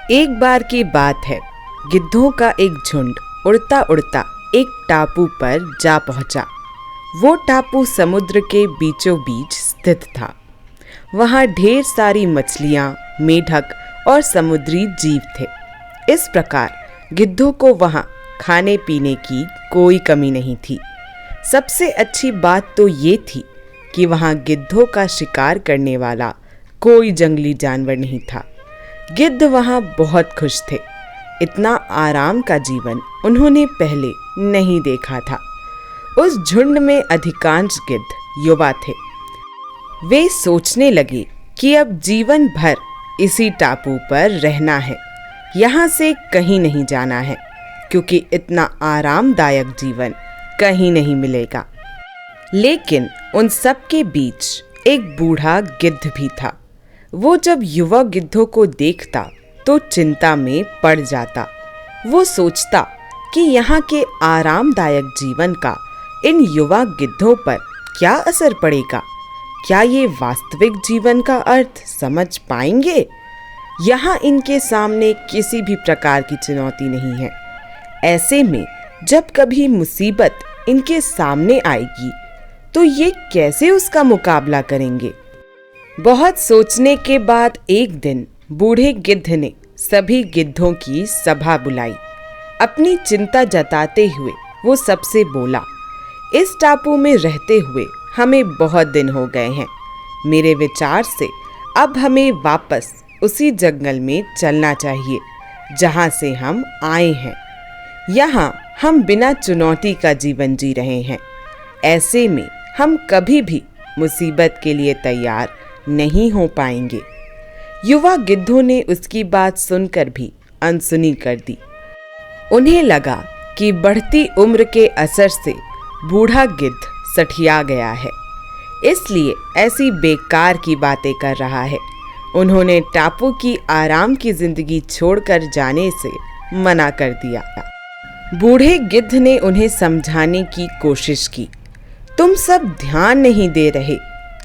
एक बार की बात है, गिद्धों का एक झुंड उड़ता उड़ता एक टापू पर जा पहुंचा। वो टापू समुद्र के बीचों बीच स्थित था। वहाँ ढेर सारी मछलियाँ, मेढक और समुद्री जीव थे। इस प्रकार गिद्धों को वहाँ खाने पीने की कोई कमी नहीं थी। सबसे अच्छी बात तो ये थी कि वहाँ गिद्धों का शिकार करने वाला कोई जंगली जानवर नहीं था। गिद्ध वहाँ बहुत खुश थे। इतना आराम का जीवन उन्होंने पहले नहीं देखा था। उस झुंड में अधिकांश गिद्ध युवा थे। वे सोचने लगे कि अब जीवन भर इसी टापू पर रहना है, यहाँ से कहीं नहीं जाना है, क्योंकि इतना आरामदायक जीवन कहीं नहीं मिलेगा। लेकिन उन सब के बीच एक बूढ़ा गिद्ध भी था। वो जब युवा गिद्धों को देखता तो चिंता में पड़ जाता। वो सोचता कि यहाँ के आरामदायक जीवन का इन युवा गिद्धों पर क्या असर पड़ेगा। क्या ये वास्तविक जीवन का अर्थ समझ पाएंगे? यहाँ इनके सामने किसी भी प्रकार की चुनौती नहीं है। ऐसे में जब कभी मुसीबत इनके सामने आएगी तो ये कैसे उसका मुकाबला करेंगे? बहुत सोचने के बाद एक दिन बूढ़े गिद्ध ने सभी गिद्धों की सभा बुलाई। अपनी चिंता जताते हुए वो सबसे बोला, इस टापू में रहते हुए हमें बहुत दिन हो गए हैं। मेरे विचार से अब हमें वापस उसी जंगल में चलना चाहिए जहाँ से हम आए हैं। यहाँ हम बिना चुनौती का जीवन जी रहे हैं। ऐसे में हम कभी भी मुसीबत के लिए तैयार नहीं हो पाएंगे। युवा गिद्धों ने उसकी बात सुनकर भी अनसुनी कर दी। उन्हें लगा कि बढ़ती उम्र के असर से बूढ़ा गिद्ध सठिया गया है, इसलिए ऐसी बेकार की बातें कर रहा है। उन्होंने टापू की आराम की जिंदगी छोड़कर जाने से मना कर दिया। बूढ़े गिद्ध ने उन्हें समझाने की कोशिश की। तुम सब ध्यान नहीं दे रहे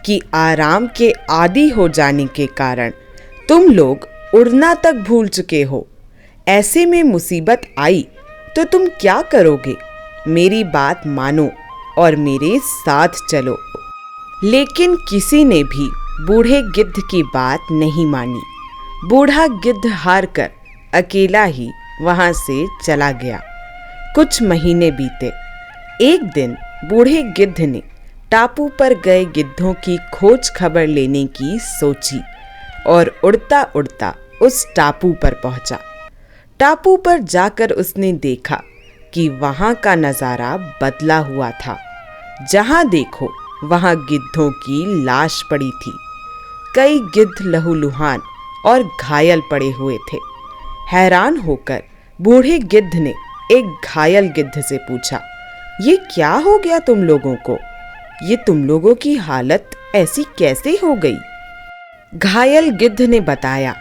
कि आराम के आदी हो जाने के कारण तुम लोग उड़ना तक भूल चुके हो। ऐसे में मुसीबत आई तो तुम क्या करोगे? मेरी बात मानो और मेरे साथ चलो। लेकिन किसी ने भी बूढ़े गिद्ध की बात नहीं मानी। बूढ़ा गिद्ध हार कर अकेला ही वहां से चला गया। कुछ महीने बीते। एक दिन बूढ़े गिद्ध ने टापू पर गए गिद्धों की खोज खबर लेने की सोची और उड़ता उड़ता उस टापू पर पहुंचा। टापू पर जाकर उसने देखा कि वहां का नज़ारा बदला हुआ था। जहां देखो वहां गिद्धों की लाश पड़ी थी। कई गिद्ध लहूलुहान और घायल पड़े हुए थे। हैरान होकर बूढ़े गिद्ध ने एक घायल गिद्ध से पूछा, ये क्या हो गया तुम लोगों को? ये तुम लोगों की हालत ऐसी कैसे हो गई? घायल गिद्ध ने बताया,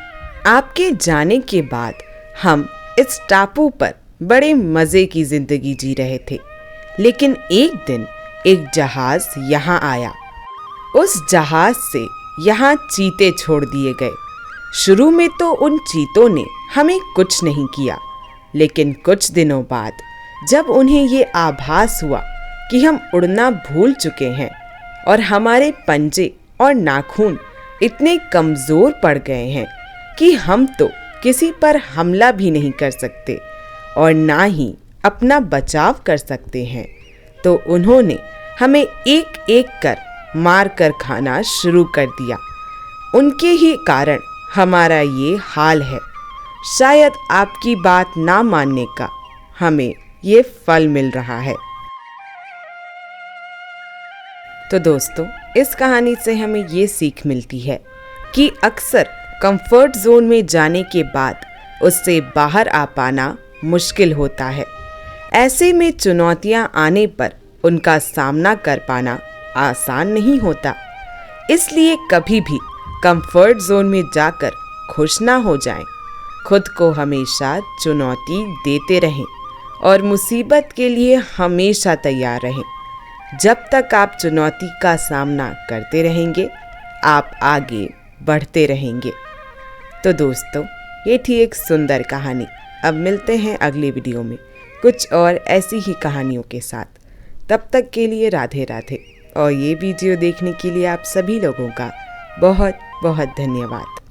आपके जाने के बाद हम इस टापू पर बड़े मजे की जिंदगी जी रहे थे। लेकिन एक दिन एक जहाज यहाँ आया। उस जहाज से यहाँ चीते छोड़ दिए गए। शुरू में तो उन चीतों ने हमें कुछ नहीं किया, लेकिन कुछ दिनों बाद जब उन्हें ये आभास हुआ कि हम उड़ना भूल चुके हैं और हमारे पंजे और नाखून इतने कमज़ोर पड़ गए हैं कि हम तो किसी पर हमला भी नहीं कर सकते और ना ही अपना बचाव कर सकते हैं, तो उन्होंने हमें एक एक कर मार कर खाना शुरू कर दिया। उनके ही कारण हमारा ये हाल है। शायद आपकी बात ना मानने का हमें ये फल मिल रहा है। तो दोस्तों, इस कहानी से हमें ये सीख मिलती है कि अक्सर कंफर्ट जोन में जाने के बाद उससे बाहर आ पाना मुश्किल होता है। ऐसे में चुनौतियां आने पर उनका सामना कर पाना आसान नहीं होता। इसलिए कभी भी कंफर्ट जोन में जाकर खुश ना हो जाएं। खुद को हमेशा चुनौती देते रहें और मुसीबत के लिए हमेशा तैयार रहें। जब तक आप चुनौती का सामना करते रहेंगे, आप आगे बढ़ते रहेंगे। तो दोस्तों, ये थी एक सुंदर कहानी। अब मिलते हैं अगली वीडियो में कुछ और ऐसी ही कहानियों के साथ। तब तक के लिए राधे राधे। और ये वीडियो देखने के लिए आप सभी लोगों का बहुत बहुत धन्यवाद।